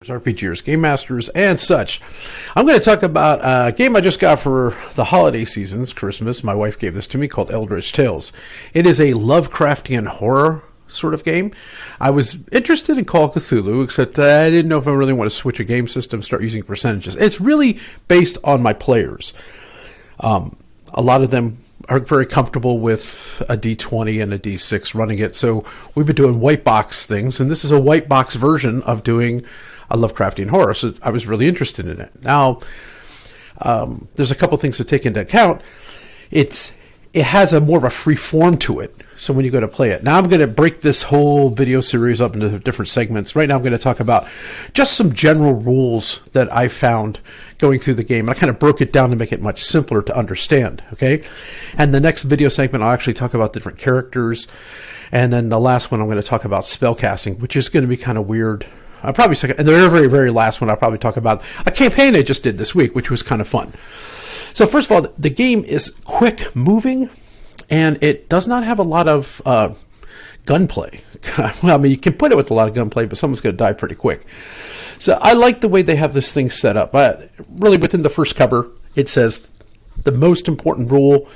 RPGers, game masters, and such. I'm going to talk about a game I just got for the holiday seasons, Christmas. My wife gave this to me, called Eldritch Tales. It is a Lovecraftian horror sort of game. I was interested in Call of Cthulhu, except I didn't know if I really want to switch a game system, start using percentages. It's really based on my players. A lot of them are very comfortable with a D20 and a D6 running it. So we've been doing white box things, and this is a white box version of doing a Lovecraftian horror. So I was really interested in it. Now, there's a couple things to take into account. It has a more of a free form to it. So when you go to play it. Now I'm going to break this whole video series up into different segments. Right now I'm going to talk about just some general rules that I found going through the game. And I kind of broke it down to make it much simpler to understand. Okay. And the next video segment, I'll actually talk about different characters. And then the last one, I'm going to talk about spellcasting, which is going to be kind of weird. I'll probably second, and the very, very, very last one, I'll probably talk about a campaign I just did this week, which was kind of fun. So first of all, the game is quick moving, and it does not have a lot of gunplay. Well, I mean, you can put it with a lot of gunplay, but someone's going to die pretty quick. So I like the way they have this thing set up. Really, within the first cover, it says the most important rule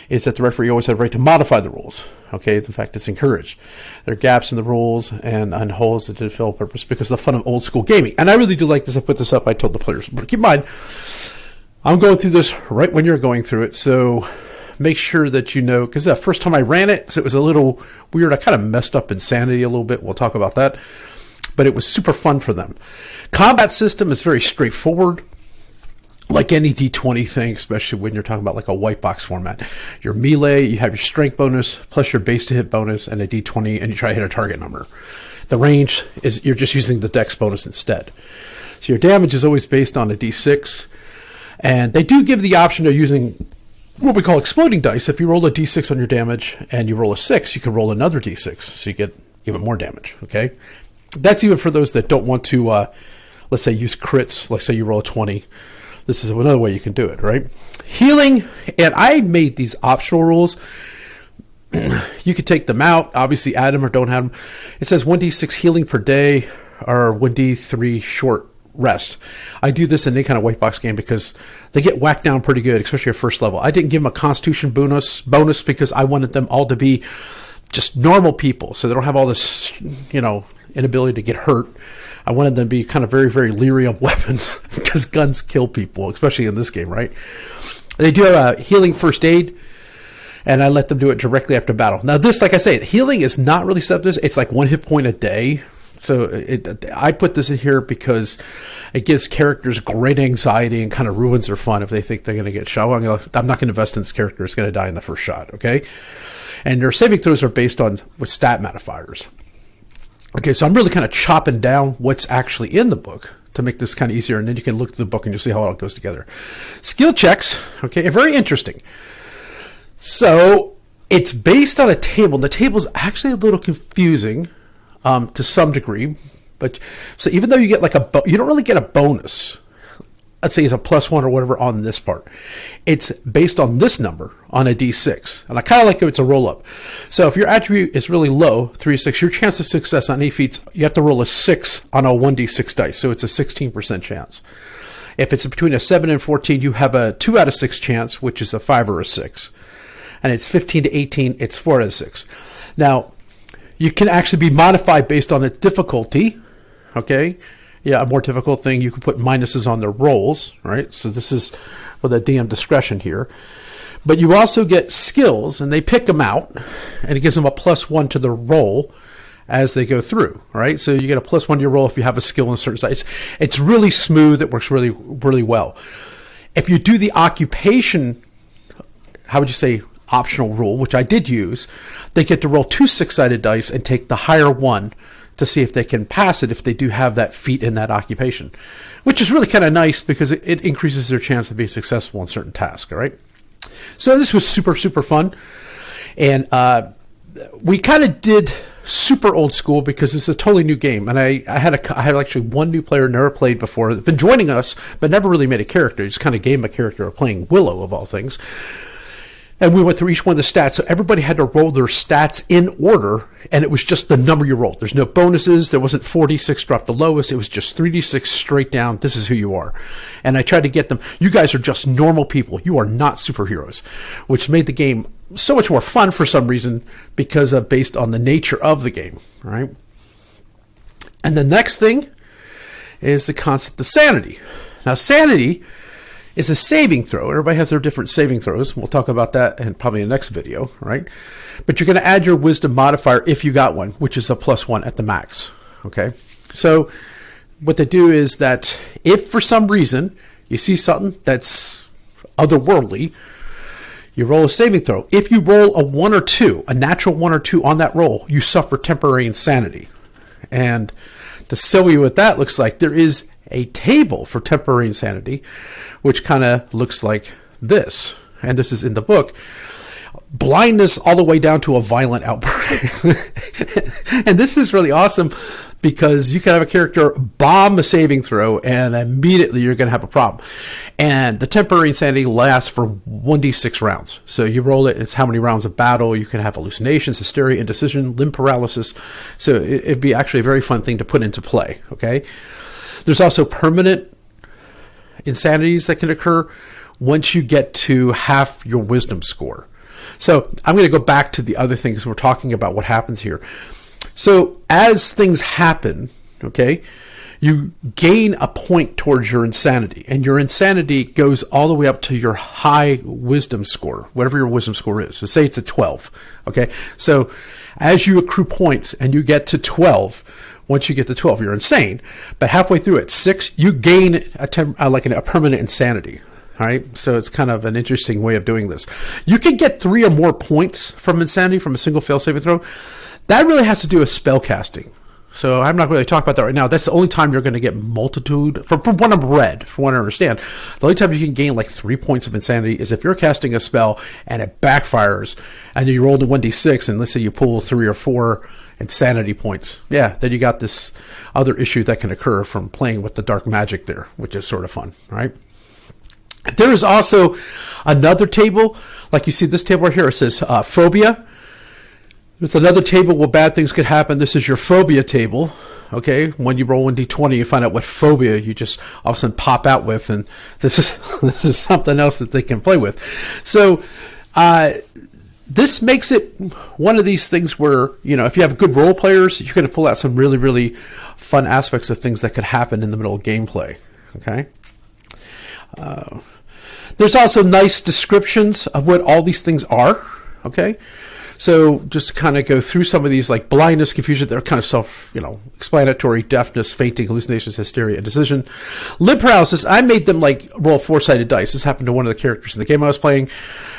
is that the referee always has the right to modify the rules. Okay, in fact, it's encouraged. There are gaps in the rules and holes that fulfill purpose because of the fun of old school gaming. And I really do like this. I put this up. I told the players. But keep in mind, I'm going through this right when you're going through it. So make sure that you know, because the first time I ran it, so it was a little weird. I kind of messed up Insanity a little bit. We'll talk about that. But it was super fun for them. Combat system is very straightforward. Like any D20 thing, especially when you're talking about like a white box format. Your melee, you have your strength bonus, plus your base to hit bonus, and a D20, and you try to hit a target number. The range is, you're just using the dex bonus instead. So your damage is always based on a D6. And they do give the option of using what we call exploding dice. If you roll a D6 on your damage, and you roll a 6, you can roll another D6, so you get even more damage, okay? That's even for those that don't want to, let's say, use crits. Let's say you roll a 20. This is another way you can do it, right? Healing, and I made these optional rules. You could take them out, obviously add them or don't have them. It says 1d6 healing per day or 1d3 short rest. I do this in any kind of white box game because they get whacked down pretty good, especially at first level. I didn't give them a constitution bonus because I wanted them all to be just normal people, so they don't have all this, inability to get hurt. I wanted them to be kind of very, very leery of weapons because guns kill people, especially in this game, right? They do have a healing first aid, and I let them do it directly after battle. Now, this, like I say, healing is not really set up this. It's like 1 hit point a day. So I put this in here because it gives characters great anxiety and kind of ruins their fun if they think they're going to get shot. I'm not going to invest in this character. It's going to die in the first shot, okay? And their saving throws are based on with stat modifiers. Okay, so I'm really kind of chopping down what's actually in the book to make this kind of easier, and then you can look at the book and you'll see how it all goes together. Skill checks, okay, are very interesting. So it's based on a table. The table is actually a little confusing to some degree, but so even though you get like you don't really get a bonus. Let's say it's a +1 or whatever on this part. It's based on this number on a D6. And I kind of like it. It's a roll up. So if your attribute is really low, 3 to 6, your chance of success on any feats, you have to roll a 6 on a 1d6 dice. So it's a 16% chance. If it's between a 7 and 14, you have a 2 out of 6 chance, which is a 5 or a 6. And it's 15 to 18, it's 4 out of 6. Now, you can actually be modified based on its difficulty. Okay? Yeah, a more difficult thing, you can put minuses on their rolls, right? So this is for the DM discretion here. But you also get skills, and they pick them out, and it gives them a +1 to the roll as they go through, right? So you get a +1 to your roll if you have a skill in a certain size. It's really smooth. It works really, really well. If you do the occupation, how would you say, optional rule, which I did use, they get to roll 2 6-sided dice and take the higher one to see if they can pass it if they do have that feat in that occupation, which is really kind of nice because it increases their chance of being successful in certain tasks, all right? So this was super, super fun. And we kind of did super old school because it's a totally new game. And I had actually one new player never played before, been joining us, but never really made a character. Just kind of gave him a character of playing Willow, of all things. And we went through each one of the stats. So everybody had to roll their stats in order, and it was just the number you rolled. There's no bonuses. There wasn't 4d6 drop the lowest. It was just 3d6 straight down. This is who you are. And I tried to get them. You guys are just normal people. You are not superheroes, which made the game so much more fun for some reason because of based on the nature of the game, right? And the next thing is the concept of sanity. Now, sanity is a saving throw. Everybody has their different saving throws. We'll talk about that in probably the next video, right? But you're going to add your wisdom modifier if you got one, which is a +1 at the max, okay? So what they do is that if for some reason you see something that's otherworldly, you roll a saving throw. If you roll a 1 or 2, a natural 1 or 2 on that roll, you suffer temporary insanity. And to show you what that looks like, there is a table for temporary insanity, which kind of looks like this. And this is in the book. Blindness all the way down to a violent outbreak. And this is really awesome because you can have a character bomb a saving throw and immediately you're going to have a problem. And the temporary insanity lasts for 1d6 rounds. So you roll it, it's how many rounds of battle. You can have hallucinations, hysteria, indecision, limb paralysis. So it'd be actually a very fun thing to put into play, okay? There's also permanent insanities that can occur once you get to half your wisdom score. So I'm going to go back to the other things we're talking about what happens here. So as things happen, okay, you gain a point towards your insanity, and your insanity goes all the way up to your high wisdom score, whatever your wisdom score is. So say it's a 12, okay? So as you accrue points and you get to 12, once you get to 12, you're insane. But halfway through at 6, you gain a permanent insanity. All right, so it's kind of an interesting way of doing this. You can get 3 or more points from insanity from a single fail saving throw. That really has to do with spell casting. So I'm not going to talk about that right now. That's the only time you're going to get multitude. From what I've read, from what I understand, the only time you can gain like 3 points of insanity is if you're casting a spell and it backfires, and you roll the 1d6, and let's say you pull 3 or 4 insanity points. Yeah, then you got this other issue that can occur from playing with the dark magic there, which is sort of fun, right? There is also another table, like you see this table right here. It says phobia. There's another table where bad things could happen. This is your phobia table. Okay, when you roll 1d20, you find out what phobia you just all of a sudden pop out with, and this is something else that they can play with. So this makes it one of these things where, you know, if you have good role players, you're going to pull out some really, really fun aspects of things that could happen in the middle of gameplay. Okay. There's also nice descriptions of what all these things are, okay? So just to kind of go through some of these, like blindness, confusion, they're kind of self-explanatory, deafness, fainting, hallucinations, hysteria, indecision. Limb paralysis, I made them like roll 4-sided dice. This happened to one of the characters in the game I was playing,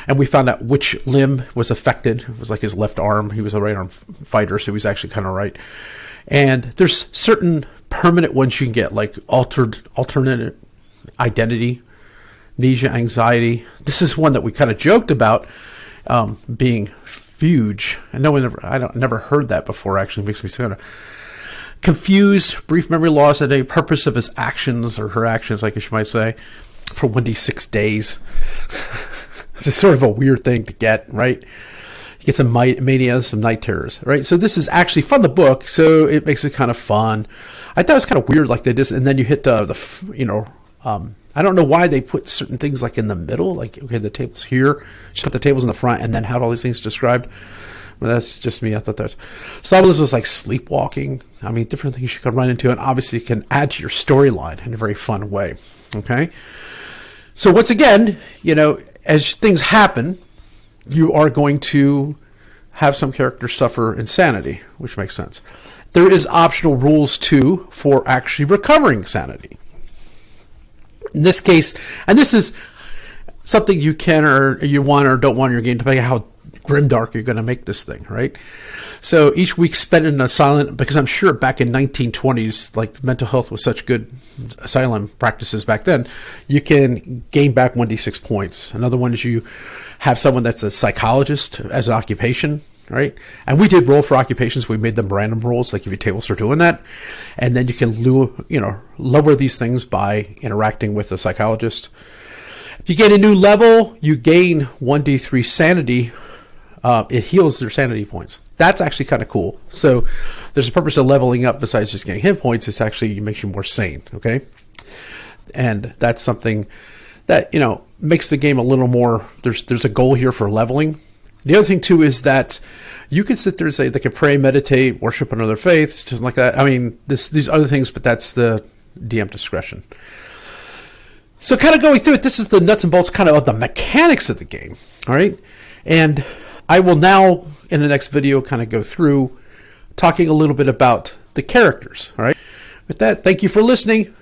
and we found out which limb was affected. It was like his left arm. He was a right arm fighter, so he was actually kind of right. And there's certain permanent ones you can get, like alternate identity, Amnesia Anxiety. This is one that we kind of joked about being fuge. I never heard that before. Actually, it makes me kind of confused. Brief memory loss at a purpose of his actions or her actions, I guess you might say, for 1d6 days. This is sort of a weird thing to get, right? You get some mania, some night terrors, right? So this is actually from the book, so it makes it kind of fun. I thought it was kind of weird, like they did, and then you hit I don't know why they put certain things like in the middle, like, okay, the table's here, just put the tables in the front, and then had all these things described. Well, that's just me. I thought that was... Some of this was like sleepwalking. I mean, different things you could run into, and obviously it can add to your storyline in a very fun way, okay? So once again, you know, as things happen, you are going to have some characters suffer insanity, which makes sense. There is optional rules, too, for actually recovering sanity. In this case, and this is something you can or you want or don't want in your game, depending on how grimdark you're going to make this thing, right? So each week spent in an asylum, because I'm sure back in 1920s, like mental health was such good asylum practices back then, you can gain back 1d6 points. Another one is you have someone that's a psychologist as an occupation, right? And we did roll for occupations. We made them random rolls, like if your tables are doing that. And then you can lower these things by interacting with a psychologist. If you get a new level, you gain 1d3 sanity. It heals their sanity points. That's actually kind of cool. So there's a purpose of leveling up besides just getting hit points. It's actually makes you more sane, okay? And that's something that, makes the game a little more, there's a goal here for leveling. The other thing, too, is that you can sit there and say they can pray, meditate, worship another faith, just like that. I mean, these other things, but that's the DM discretion. So kind of going through it, this is the nuts and bolts kind of the mechanics of the game, all right? And I will now, in the next video, kind of go through talking a little bit about the characters, all right? With that, thank you for listening.